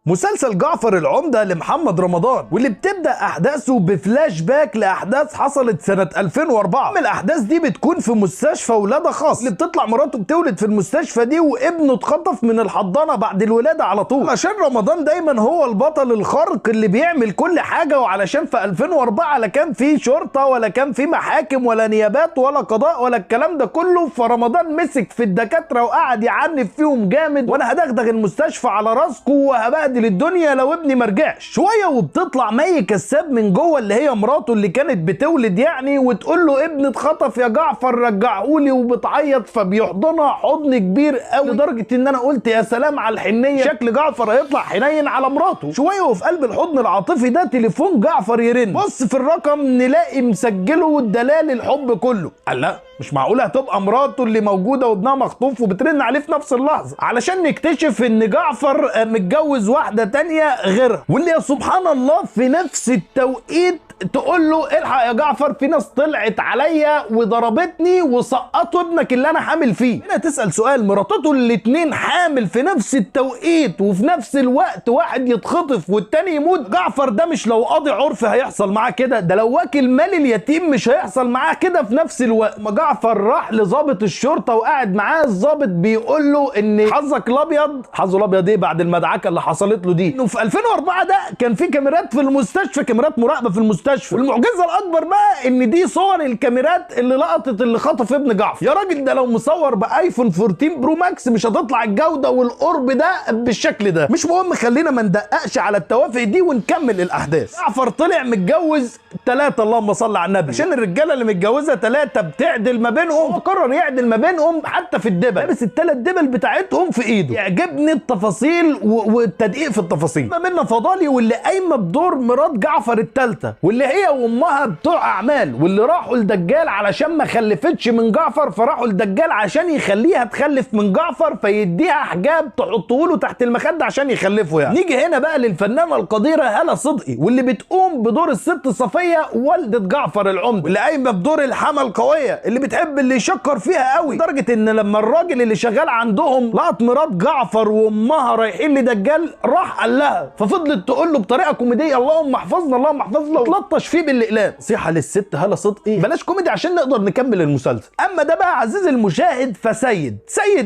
مسلسل جعفر العمدة لمحمد رمضان، واللي بتبدأ أحداثه بفلاش باك لأحداث حصلت سنة 2004. الأحداث دي بتكون في مستشفى ولادة خاص، اللي بتطلع مراته بتولد في المستشفى دي وابنه اتخطف من الحضانة بعد الولادة على طول. عشان رمضان دايما هو البطل الخارق اللي بيعمل كل حاجة، وعلشان في 2004 لا كان في شرطة ولا كان في محاكم ولا نيابات ولا قضاء ولا الكلام ده كله، فرمضان مسك في الدكاترة وقعد يعنف فيهم جامد، وانا هدغدغ المستشفى على راسكم وهبهدل الدنيا لو ابني مرجعش. شويه وبتطلع مي كساب من جوه اللي هي مراته اللي كانت بتولد يعني، وتقول له ابني اتخطف يا جعفر رجعهولي، وبتعيط فبيحضنها حضن كبير قوي لدرجه ان انا قلت يا سلام على الحنيه، شكل جعفر هيطلع حنين على مراته. شويه وفي قلب الحضن العاطفي ده تليفون جعفر يرن، بص في الرقم نلاقي مسجله دلال الحب كله. قال لا مش معقوله هتبقى مراته اللي موجوده وابنها مخطوف وبترن عليه في نفس اللحظه، علشان نكتشف ان جعفر متجوز واحده تانية غيرها، واللي يا سبحان الله في نفس التوقيت تقول له الحق يا جعفر في ناس طلعت عليا وضربتني وسقطوا ابنك اللي انا حامل فيه. هنا تسال سؤال، مراتته الاتنين حامل في نفس التوقيت وفي نفس الوقت واحد يتخطف والتاني يموت؟ جعفر ده مش لو قاضي عرف هيحصل معاه كده، ده لو واكل مال اليتيم مش هيحصل معاه كده في نفس الوقت. ما جعفر راح لضابط الشرطه وقعد معاه، الضابط بيقول له ان حظك الابيض، حظه الابيض ايه بعد المدعكه اللي حصلت له دي، انه في 2004 ده كان في كاميرات في المستشفى، كاميرات مراقبه في المستشفى. والمعجزه الاكبر بقى ان دي صور الكاميرات اللي لقطت اللي خطف ابن جعفر. يا راجل ده لو مصور بايفون 14 برو ماكس مش هتطلع الجوده والقرب ده بالشكل ده. مش مهم، خلينا ما ندققش على التوافق دي ونكمل الاحداث. جعفر طلع متجوز 3، اللهم صل على النبي، عشان الرجاله اللي متجوزه 3 بتعدل ما بينهم، فقرر يعدل ما بينهم حتى في الدبل، لابس ال3 دبل بتاعتهم في ايده. يعجبني التفاصيل والتدقيق في التفاصيل. ما بيننا فضالي واللي قايمه بدور مرات جعفر الثالثه، واللي هي وامها بتوع اعمال، واللي راحوا لدجال علشان ما خلفتش من جعفر، فراحوا لدجال عشان يخليها تخلف من جعفر، فيديها حجاب تحطه له تحت المخده عشان يخلفوا يعني. نيجي هنا بقى للفنانه القديره هالة صدقي، واللي بتقوم بدور الست صفيه والده جعفر العمدة، واللي قايمه بدور الحما القويه اللي بتحب اللي يشكر فيها قوي، لدرجه ان لما الراجل اللي شغال عندهم لقط مرات جعفر وامها رايحين لدجال راح قال لها، ففضلت تقول له بطريقه كوميديه اللهم احفظنا اللهم احفظنا، وتلطش فيه بالاقلام. نصيحه للست هالة صدقي، بلاش كوميدي عشان نقدر نكمل المسلسل. اما ده بقى عزيزي المشاهد فسيد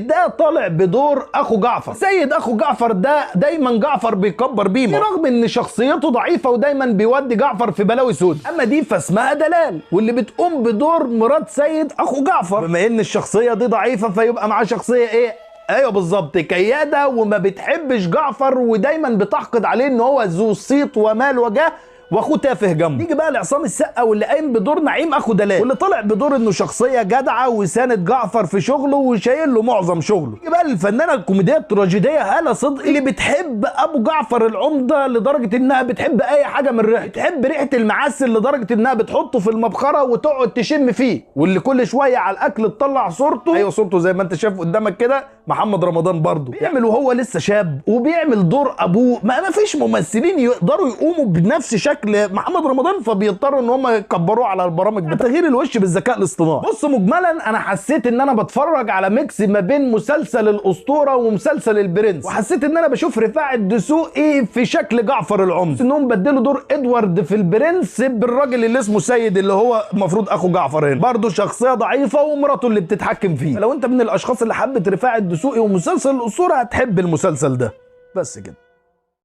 ده طالع بدور اخو جعفر. سيد اخو جعفر ده دايما جعفر بيكبر بيه، رغم ان شخصيته ضعيفه ودايما بيودي جعفر في بلاوي سود. اما دي فاسمها دلال، واللي بتقوم بدور مرات سيد اخو جعفر. بما ان الشخصيه دي ضعيفه فيبقى معاه شخصيه ايه؟ ايوه بالظبط، كياده وما بتحبش جعفر، ودايما بتحقد عليه ان هو ذو صيت ومال وجاه، واخوه تافه جنبه. نيجي بقى لعصام السقا واللي قايم بدور نعيم اخو دلال، واللي طلع بدور انه شخصيه جدعه وساند جعفر في شغله وشايل له معظم شغله. نيجي بقى للفنانه الكوميديه التراجيديه هالة صدقي، اللي بتحب ابو جعفر العمده لدرجه انها بتحب اي حاجه من ريحته، بتحب ريحه المعسل لدرجه انها بتحطه في المبخره وتقعد تشم فيه، واللي كل شويه على الاكل تطلع صورته، ايوه صورته زي ما انت شايف قدامك كده، محمد رمضان برضه بيعمل وهو لسه شاب، وبيعمل دور ابوه. ما فيش ممثلين يقدروا يقوموا بنفس شكل محمد رمضان، فبيضطروا ان هم يكبروه على البرامج بتغيير الوش بالذكاء الاصطناعي. بص مجملا انا حسيت ان انا بتفرج على ميكس ما بين مسلسل الاسطوره ومسلسل البرنس، وحسيت ان انا بشوف رفاعي الدسوقي في شكل جعفر العمدة، انهم بدلوا دور ادوارد في البرنس بالراجل اللي اسمه سيد اللي هو المفروض اخو جعفر هنا، برضه شخصيه ضعيفه ومراته اللي بتتحكم فيه. لو انت من الاشخاص اللي حبت رفاعي الدسوقي ومسلسل الاسطوره هتحب المسلسل ده. بس كده.